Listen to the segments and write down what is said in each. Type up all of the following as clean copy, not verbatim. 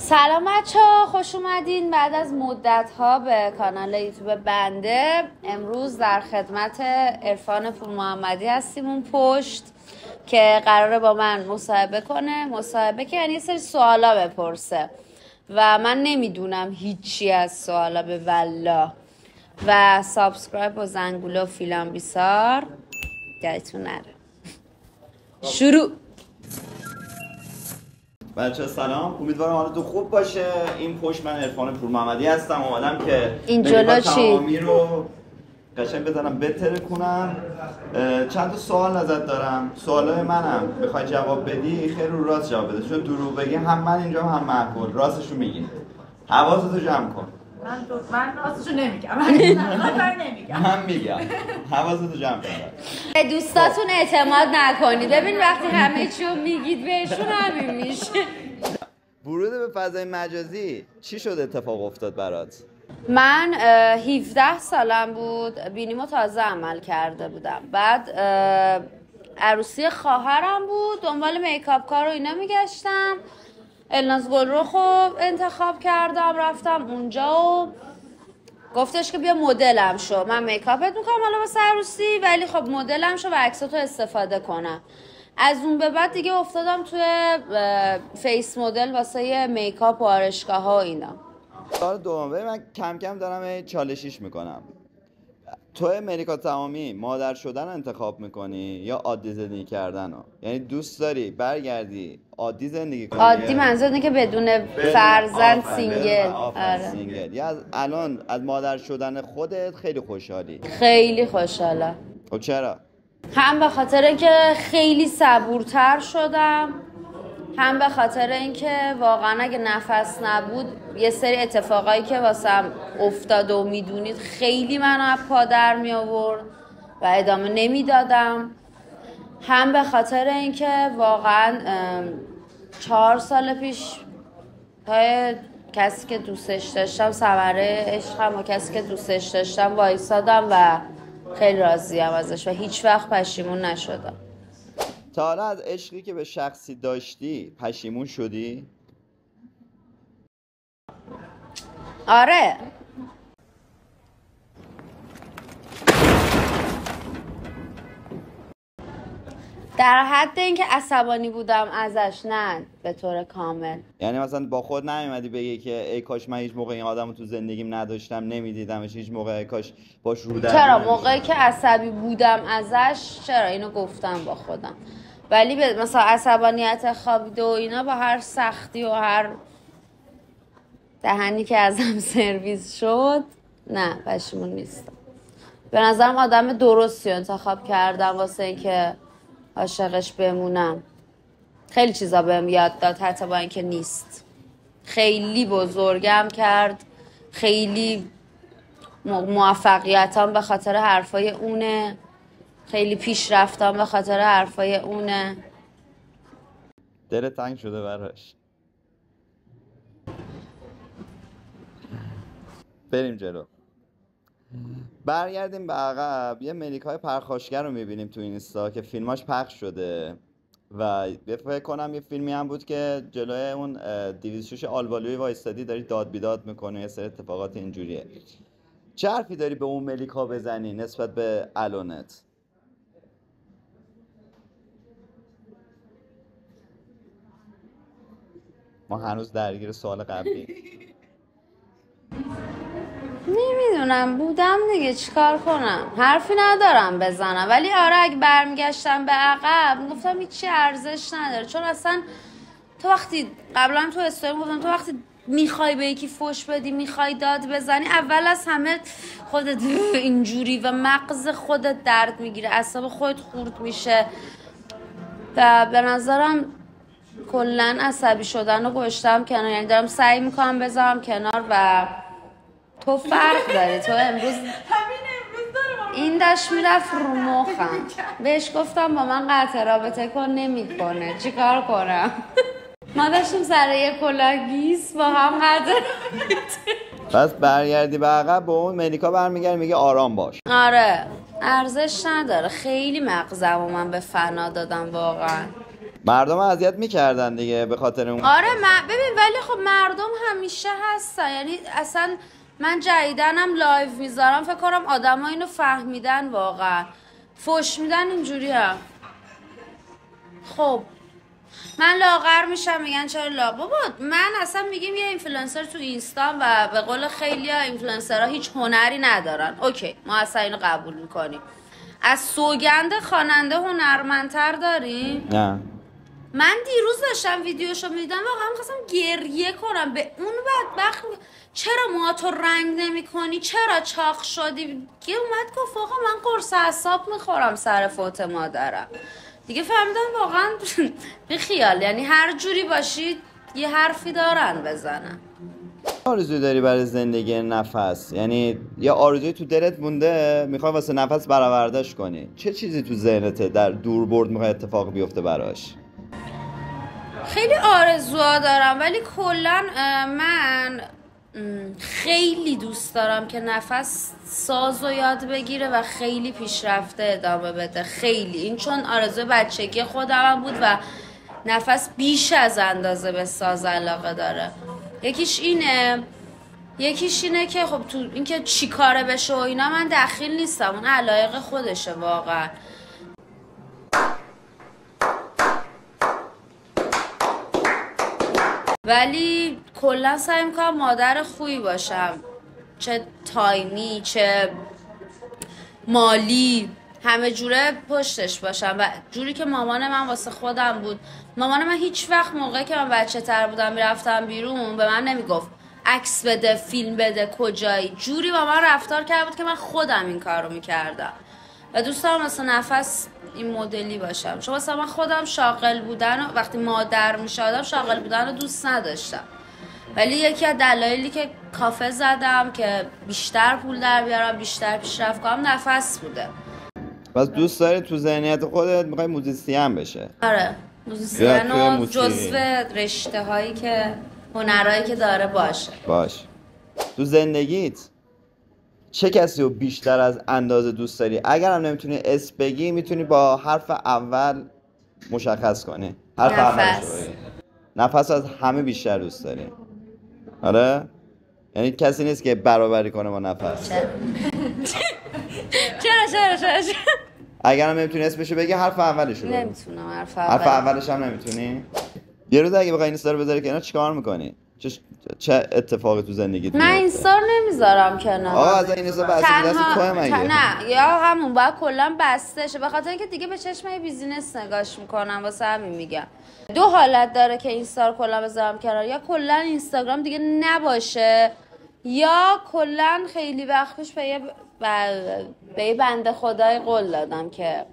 سلام بچه‌ها، خوش اومدین بعد از مدت‌ها به کانال یوتیوب بنده. امروز در خدمت عرفان پور محمدی هستیم اون پشت که قراره با من مصاحبه کنه. مصاحبه که یعنی یه سری سوالا بپرسه و من نمیدونم هیچی از سوالا به والله. و سابسکرایب و زنگوله و فیلان بیسار یادتون نره. شروع. بچه سلام، امیدوارم حالتون خوب باشه. این پشت من عرفان پور محمدی هستم. اومدم که این جلو تمامی رو قشنگ بزنم بتره کنم. چند تا سوال ازت دارم، سوالای منم بخوای جواب بدی خیلی رو راست جواب بده، چون دروغ بگی هم من اینجا هم معقول، راستشو میگی. حواستو جمع کن. من راستشو نمیگم. من میگم حواستو جمع کن. به دوستاتون اعتماد نکنید. ببین وقتی همه چیو میگید بهشون همین میشه. ورود به فضای مجازی چی شد اتفاق افتاد برات؟ من 17 سالم بود، بینیمو تازه عمل کرده بودم. بعد عروسی خواهرم بود، دنبال میکاپ کار و اینا میگشتم. الناز گلرخو انتخاب کردم، رفتم اونجا و گفتش که بیا مدلم شو، من میکاپت میکنم حالا واسه عروسی، ولی خب مدلم شو و عکساتو استفاده کنم. از اون به بعد دیگه افتادم توی فیس مدل واسه میکاپ و آرایشگاه ها و اینا. سال دومه من کم کم دارم چالشیش میکنم. تو ملیکا تمامی مادر شدن انتخاب میکنی یا عادی زندگی کردن رو؟ یعنی دوست داری برگردی عادی زندگی کنی؟ عادی منظور اینه که بدون فرزند سینگل. آره. سینگل. یا الان از مادر شدن خودت خیلی خوشحالی؟ خیلی خوشحالم. خب چرا؟ هم به خاطر اینکه خیلی صبورتر شدم، هم به خاطر اینکه واقعا اگه نفس نبود یه سری اتفاقایی که واسم افتاد و میدونید خیلی منو از پا در می آورد و ادامه نمیدادم. هم به خاطر اینکه واقعا 4 سال پیش پای کسی که دوستش داشتم، ثمره عشقم و کسی که دوستش داشتم وایسادم و خیلی راضیم ازش و هیچ وقت پشیمون نشدم. تا حالا از عشقی که به شخصی داشتی پشیمون شدی؟ آره. در حد اینکه عصبانی بودم ازش، نه به طور کامل. یعنی مثلا با خود نمیمدی بگی که ای کاش من هیچ موقع این آدمو تو زندگیم نداشتم، نمیدیدمش هیچ موقع، کاش باش رو در چرا موقعی که عصبی بودم ازش چرا اینو گفتم با خودم، ولی مثلا عصبانیت خوابیده و اینا با هر سختی و هر دهنی که ازم سرویس شد نه پشیمون نیستم. به نظرم آدم درستی انتخاب کردم واسه اینکه عاشقش بمونم. خیلی چیزا بهم یاد داد حتی با اینکه نیست. خیلی بزرگم کرد، خیلی موفقیتام به خاطر حرفای اونه، خیلی پیشرفتام به خاطر حرفای اونه. دل تنگ شده براش. بریم جلو. برگردیم به عقب. یه ملیکای پرخاشگر رو میبینیم تو اینستا که فیلماش پخش شده و فکر کنم یه فیلمی هم بود که جلوی اون 206 آلبالوی وایستادی داری داد بیداد میکنه، یه سری اتفاقات اینجوریه. چه حرفی داری به اون ملیکا بزنی نسبت به الانت؟ ما هنوز درگیر سوال قبلی. نمیدونم بودم دیگه، چیکار کنم؟ حرفی ندارم بزنم، ولی آره اگه برمیگشتم به عقب میگفتم هیچی ارزش نداره. چون اصلا تو وقتی قبلا تو استوری گفتم تو وقتی میخوای به یکی فوش بدی، میخوای داد بزنی، اول از همه خودت اینجوری و مغز خودت درد میگیره، اعصاب خودت خورد میشه و به نظرم کلا عصبی شدن رو گذاشتم کنار. یعنی دارم سعی میکنم بذارم کنار و تو فرق داری. تو امروز این داشت میرفت رو مخم، بهش گفتم با من قطع رابطه کن، نمیکنه، چیکار کنم؟ ما داشتیم سر یه کلاهگیس با هم قطع پس برگردی به عقب به اون ملیکا برمیگردی میگه آرام باش. آره ارزش نداره. خیلی مغزمو من به فنا دادم واقعا. مردم اذیت میکردن دیگه به خاطر اون. آره ببین ولی خب مردم همیشه هستن، یعنی اصلا من جدیدنم لایو میذارم فکر کنم آدما اینو فهمیدن واقعا، فوش میدن اینجوری هم. خب من لاغر میشم میگن چرا بابا من اصلا میگیم یه اینفلوئنسر تو اینستا و به قول خیلی ها اینفلوئنسرها هیچ هنری ندارن، اوکی ما اصلا اینو قبول میکنیم. از سوگند خواننده هنرمندتر داریم؟ نه. من دیروز داشتم ویدیوشو میدیدم واقعا می‌خواستم گریه کنم به اون بدبخت. چرا موهاتو رنگ نمی کنی؟ چرا چاق شدی؟ یه اومد گفت آقا من قرص اعصاب میخورم سر فوت مادرم. دیگه فهمیدم واقعا بی خیال، یعنی هر جوری باشید یه حرفی دارن بزنن. آرزوی داری برای زندگی نفس؟ یعنی یا آرزوی تو دلت مونده میخوای واسه نفس برآورده‌اش کنی؟ چه چیزی تو ذهنته در دوربرد میخوای اتفاق بیفته براش؟ خیلی آرزوها دارم ولی کلا من خیلی دوست دارم که نفس سازو یاد بگیره و خیلی پیشرفته ادامه بده. خیلی این چون آرزوی بچگی خودم بود و نفس بیش از اندازه به ساز علاقه داره. یکیش اینه که خب تو اینکه چی کاره بشه و اینا من دخیل نیستم، اون علایق خودشه واقعا. ولی کلا سعی میکنم مادر خوبی باشم، چه تایمی چه مالی همه جوره پشتش باشم و جوری که مامان من واسه خودم بود. مامان من هیچ وقت موقعی که من بچه تر بودم میرفتم بیرون به من نمیگفت عکس بده فیلم بده کجایی، جوری با من رفتار کرده بود که من خودم این کار رو میکردم و دوست دارم واسه نفس این مدلی باشم. چون واسه من خودم شاغل بودن و وقتی مادر میشدم شاغل بودن رو دوست نداشتم، ولی یکی از دلایلی که کافه زدم که بیشتر پول در بیارم بیشتر پیشرفت کنم نفس بوده. پس دوست داری تو ذهنیت خودت میخوای موزیسین بشه؟ آره موزیسین و جزو رشته هایی که هنرهایی که داره باشه. تو زندگیت چه کسی رو بیشتر از اندازه دوست داری؟ اگر هم نمیتونی اسم بگی میتونی با حرف اول مشخص کنی. حرف اولش رو بگی. نفس از همه بیشتر دوست داری؟ آره؟ یعنی کسی نیست که برابری کنه با نفس. چرا اگر هم نمیتونی اسمشو بگی حرف اولش رو بگی. نمیتونم حرف اولش هم نمیتونی؟ یه روز اگه بخوای اینستا رو بذاری کنار چیکار میکنی؟ چه اتفاقی تو زندگیت میفته؟ من اینستا نمیذارم کنار. از این اینستا بسته دست توه مگه؟ نه یا همون باید کلا بسته شه، به خاطر اینکه دیگه به چشم بیزینس نگاش میکنم، واسه همین میگم. دو حالت داره که اینستا رو کلا بذارم کنار، یا کلا اینستاگرام دیگه نباشه یا کلا خیلی وقت پیش به یه بنده خدای قول دادم که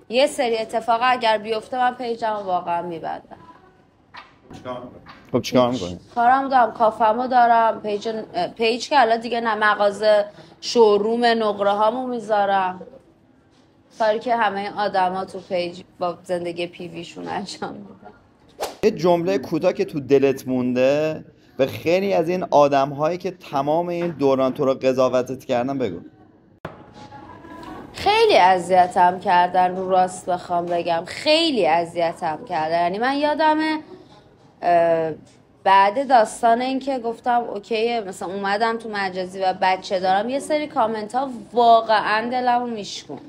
یه سری اتفاق اگر بیفته من پیجمو واقعا میبندم. خب چیکار میکنی؟ کارم دارم، کافمو دارم، پیج که الان دیگه نه، مغازه شوروم نقره هامو میذارم، کاری که همه آدما تو پیج با زندگی پیویشون انجام میدن. یه جمله کوتاه که تو دلت مونده به خیلی از این آدم هایی که تمام این دوران تو رو قضاوتت کردن بگو. خیلی اذیتم کردن، رو راست بخوام بگم خیلی اذیتم کردن. یعنی من یادمه بعد داستان این که گفتم اوکی مثلا اومدم تو مجازی و بچه دارم، یه سری کامنت ها واقعا دلمو میشکون.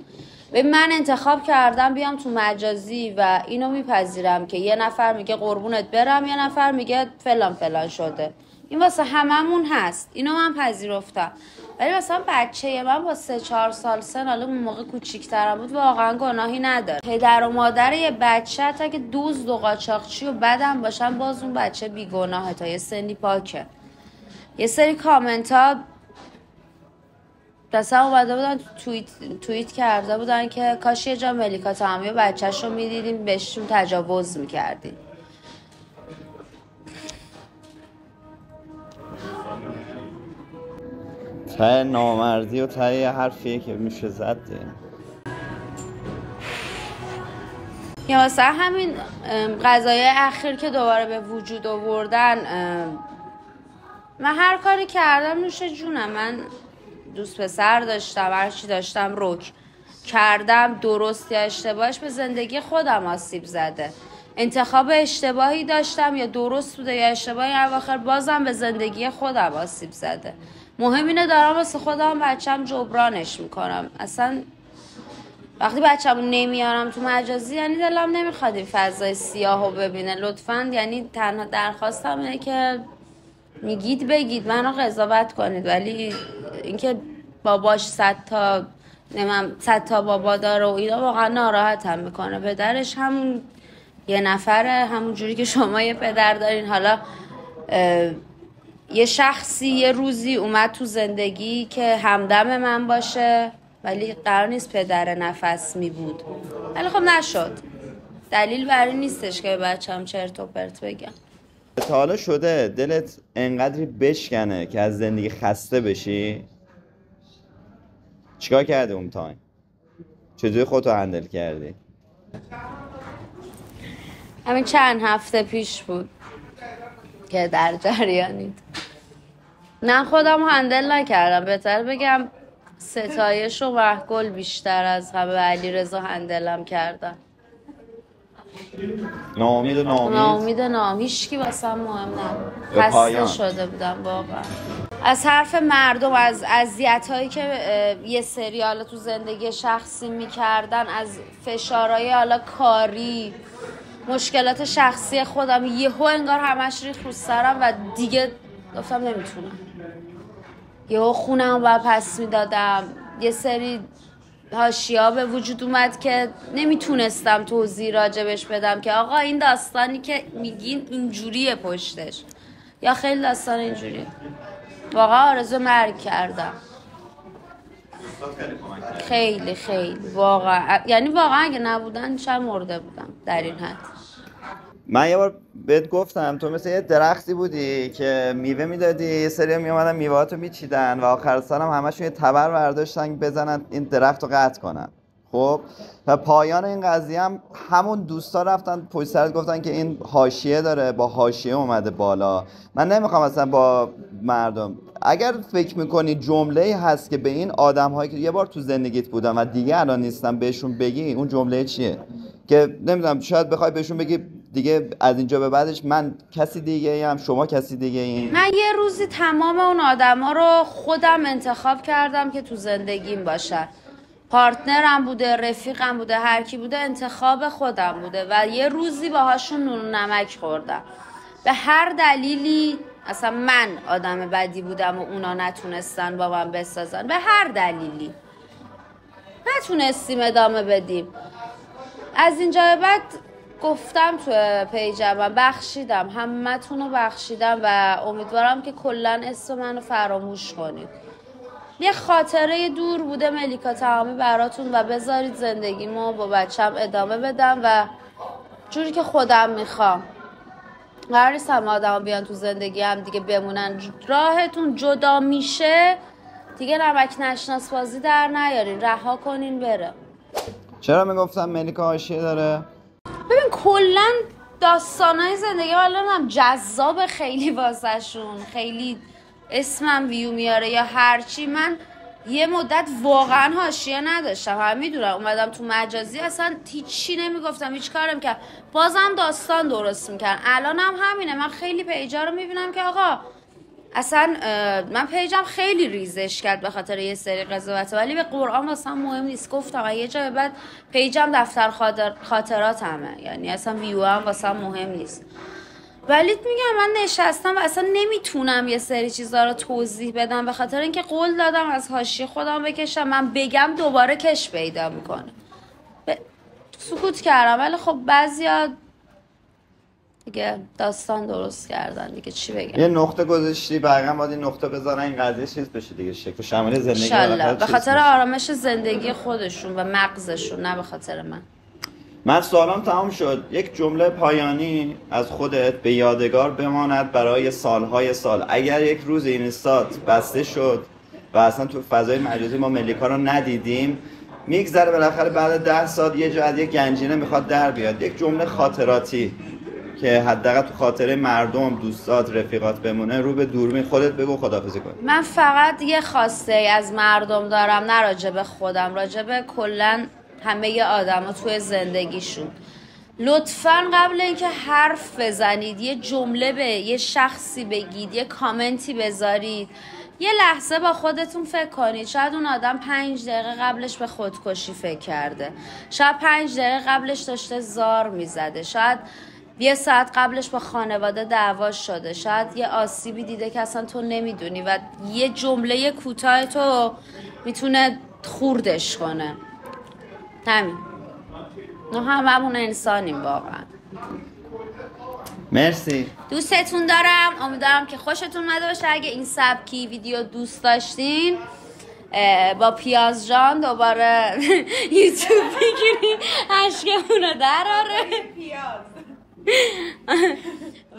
من انتخاب کردم بیام تو مجازی و اینو میپذیرم که یه نفر میگه قربونت برم، یه نفر میگه فلان فلان شده. این واسه هممون هست، اینو من پذیرفتم. ولی مثلا بچه من با 3-4 سال سن، حالا اون موقع کوچیک‌ترم بود، واقعا گناهی نداره. پدر و مادر یه بچه حتی که دزد و قاچاقچی و بدم باشن باز اون بچه بیگناهه تا یه سنی پاکه. یه سری کامنت ها مثلا اومده بودن توییت کرده بودن که کاش یه جا ملیکا تمامی بچه‌ش رو میدیدیم بهشون تجاوز میکردیم. ته نامردی و ته یه حرفیه که میشه زد. یا مثلا همین قضایای اخیر که دوباره به وجود آوردن، من هر کاری کردم نوش جونم. من دوست پسر داشتم، هر چی داشتم رک کردم، درست یا اشتباهش به زندگی خودم آسیب زده. انتخاب اشتباهی داشتم یا درست بوده یا اشتباهی، اواخر بازم به زندگی خودم آسیب زده. مهم اینه دارم واسه خودم بچم جبرانش میکنم. اصلا وقتی بچه‌مو نمیارم تو مجازی یعنی دلم نمیخواد این فضای سیاهو ببینه. لطفاً یعنی تنها درخواستم اینه که میگید بگید، منو قضاوت کنید، ولی اینکه باباش 100 تا بابا داره و اینا واقعا ناراحتم میکنه. پدرش همون یه نفره، همون جوری که شما یه پدر دارین. حالا یه شخصی یه روزی اومد تو زندگی که همدم من باشه، ولی قرار نیست پدر نفس می بود. ولی خب نشد. دلیل بر این نیستش که بچه‌م چرت و پرت بگم. تا حالا شده دلت انقدری بشکنه که از زندگی خسته بشی؟ چیکار کردی اون تایم؟ چجوری خودتو هندل کردی؟ همین چند هفته پیش بود که در جریانید. نه خودم هندل نکردم، بهتر بگم ستایش و محگل بیشتر از همه علیرضا هندلم کردم. ناامید هیچکی واسم مهم نبود. خسته شده بودم واقعا از حرف مردم، از اذیت‌هایی که یه سری حالا تو زندگی شخصی میکردن، از فشارهای حالا کاری، مشکلات شخصی خودم. یهو انگار همش ریخت رو سرم و دیگه گفتم نمیتونم. یهو خونم و پس میدادم. یه سری حاشیه‌ها به وجود اومد که نمیتونستم توضیح راجبش بدم که آقا این داستانی که میگین اینجوریه پشتش، یا خیلی داستان اینجوریه. واقعا آرزو مرگ کردم. خیلی واقعا، یعنی واقعا اگه نبودن شاید مرده بودم در این حد. من یه بار بهت گفتم تو مثل یه درختی بودی که میوه میدادی، یه سری میومدن میوهاتو میچیدن و آخر سال هم همشون یه تبر برداشتن بزنن این درخت رو قطع کنن. خب و پایان این قضیه هم همون دوستا رفتن پشت سرت گفتن که این حاشیه داره، با حاشیه اومده بالا. من نمیخوام اصلا با مردم، اگر فکر میکنی جمله‌ای هست که به این آدم‌هایی که یه بار تو زندگیت بودن و دیگه الان نیستن بهشون بگی، اون جمله چیه؟ که نمیدونم شاید بخوای بهشون بگی دیگه از اینجا به بعدش من کسی دیگه ایم، شما کسی دیگه این. من یه روزی تمام اون آدما رو خودم انتخاب کردم که تو زندگیم باشن. پارتنرم بوده، رفیقم بوده، هر کی بوده انتخاب خودم بوده و یه روزی باهاشون نون و نمک خوردم. به هر دلیلی، اصلا من آدم بدی بودم و اونا نتونستن با من بسازن، به هر دلیلی نتونستیم ادامه بدیم. از اینجا به بعد گفتم تو پیجم بخشیدم، همتون رو بخشیدم و امیدوارم که کلن اسم منو فراموش کنید. یه خاطره دور بوده ملیکا تمامی براتون و بذارید زندگیمو با بچم ادامه بدم و جوری که خودم میخوام. قرار نیست همه آدم بیان تو زندگی هم دیگه بمونن. راهتون جدا میشه دیگه نمک نشناس بازی در نیارین، رها کنین بره. چرا میگفتم ملیکا حاشیه داره؟ ببین کلن داستانای زندگی من جذاب خیلی واسه شون، خیلی اسمم ویو میاره یا هرچی. من یه مدت واقعا حاشیه نداشتم، هم میدونم اومدم تو مجازی اصلا هیچی نمیگفتم، هیچ کارم که بازم داستان درست میکردم. الان هم همینه، من خیلی پیجا رو میبینم که آقا اصلا من پیجم خیلی ریزش کرد به خاطر یه سری قضاوت، ولی به قرآن واسم مهم نیست. گفتم یه جای بعد پیجم دفتر خاطراتمه، یعنی اصلا ویو هم واسم مهم نیست. ولی میگم من نشستم و اصلا نمیتونم یه سری چیزا رو توضیح بدم به خاطر اینکه قول دادم از حاشیه خودم بکشم. من بگم دوباره کش پیدا میکنه. سکوت کردم، ولی خب بعضیا دیگه داستان درست کردن دیگه، چی بگم. یه نقطه گذاشتی بقیه باید این نقطه بذارن این قضیه چیز بشه دیگه، شکل و شمال زندگی انشالله به خاطر آرامش زندگی خودشون و مغزشون، نه به خاطر من سوالم تمام شد. یک جمله پایانی از خودت به یادگار بماند برای سالهای سال. اگر یک روز اینستات بسته شد و اصلا تو فضای مجازی ما ملیکا رو ندیدیم، میگذره بالاخره بعد 10 سال یه جا از یک گنجینه میخواد در بیاد، یک جمله خاطراتی که حداقل تو خاطره مردم، دوستات، رفیقات بمونه، رو به دوربین خودت بگو خداحافظی کن. من فقط یه خواسته از مردم دارم، نه راجب خودم، راجب کلن همه آدم ها توی زندگیشون. لطفاً قبل اینکه حرف بزنید یه جمله به یه شخصی بگید، یه کامنتی بذارید، یه لحظه با خودتون فکر کنید. شاید اون آدم 5 دقیقه قبلش به خودکشی فکر کرده، شاید 5 دقیقه قبلش داشته زار میزده، شاید یه ساعت قبلش با خانواده دعوا شده، شاید یه آسیبی دیده که اصلا تو نمیدونی و یه جمله کوتاه تو میتونه خوردش کنه. همین. ما همون انسانیم واقعا. مرسی. دوستتون دارم. امیدوارم که خوشتون اومده باشه. اگه این سبکی ویدیو دوست داشتین با پیاز جان دوباره یوتیوب بگیرین اشکمونو دراره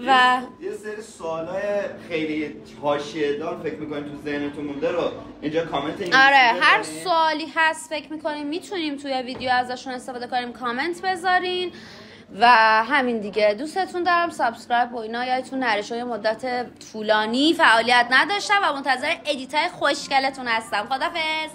و یه سری سوالای خیلی حاشیه دار فکر میکنیم تو ذهنتون مونده رو اینجا کامنت آره هر سوالی هست فکر میکنیم میتونیم توی ویدیو ازشون استفاده کنیم کامنت بذارین و همین دیگه. دوستتون دارم. سابسکرایب و اینا یادتون نره، چون یه مدت طولانی فعالیت نداشتم و منتظر ادیتای خوشگلتون هستم. خدافظ.